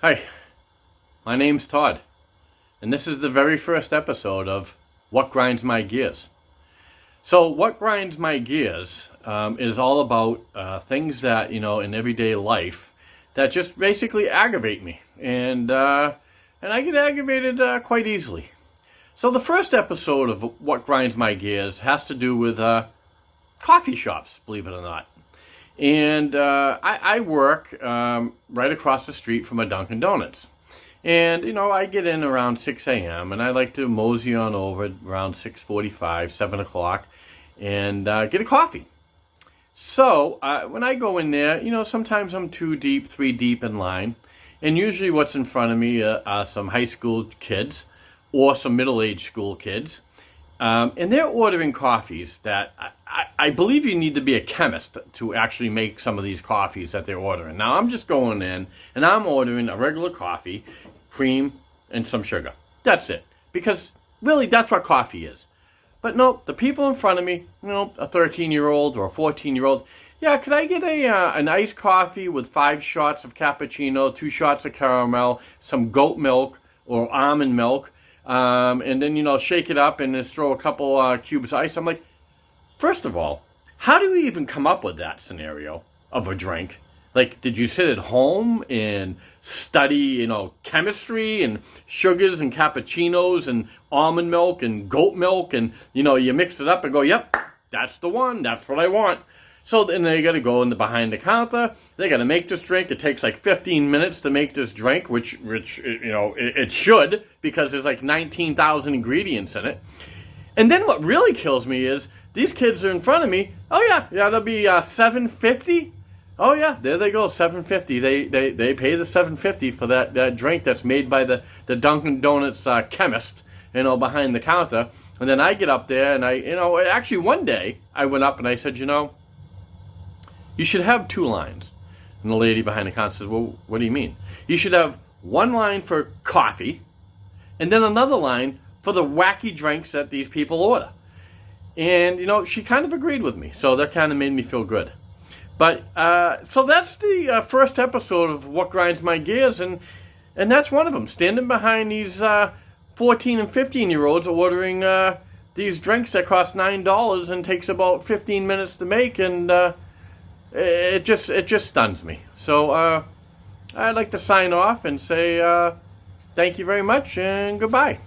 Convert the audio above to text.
Hi, my name's Todd, and this is the very first episode of What Grinds My Gears. So what grinds my gears is all about things that, in everyday life that just basically aggravate me. And I get aggravated quite easily. So the first episode of What Grinds My Gears has to do with coffee shops, believe it or not. And I work right across the street from a Dunkin' Donuts. And, I get in around 6 a.m. and I like to mosey on over around 6:45, 7 o'clock and get a coffee. So when I go in there, sometimes I'm 2 deep, 3 deep in line. And usually what's in front of me are some high school kids or some middle-aged school kids. And they're ordering coffees that I believe you need to be a chemist to actually make some of these coffees that they're ordering. Now, I'm just going in and I'm ordering a regular coffee, cream, and some sugar. That's it. Because really, that's what coffee is. But no, the people in front of me, a 13-year-old or a 14-year-old, yeah, could I get an iced coffee with 5 shots of cappuccino, 2 shots of caramel, some goat milk or almond milk, and then, shake it up and just throw a couple cubes of ice. I'm like, first of all, how do we even come up with that scenario of a drink? Like, did you sit at home and study, chemistry and sugars and cappuccinos and almond milk and goat milk and, you mix it up and go, yep, that's the one. That's what I want. So then they got to go in behind the counter. They got to make this drink. It takes like 15 minutes to make this drink, which it should, because there's like 19,000 ingredients in it. And then what really kills me is these kids are in front of me. Oh yeah, that'll be $7.50. Oh yeah, there they go, $7.50. They pay the $7.50 for that drink that's made by the Dunkin' Donuts chemist, behind the counter. And then I get up there and actually one day I went up and I said, you should have 2 lines. And the lady behind the counter says, well, what do you mean? You should have 1 line for coffee and then another line for the wacky drinks that these people order. And, she kind of agreed with me. So that kind of made me feel good. But, so that's the first episode of What Grinds My Gears. And that's one of them. Standing behind these 14 and 15-year-olds ordering these drinks that cost $9 and takes about 15 minutes to make. And it just stuns me. So I'd like to sign off and say thank you very much and goodbye.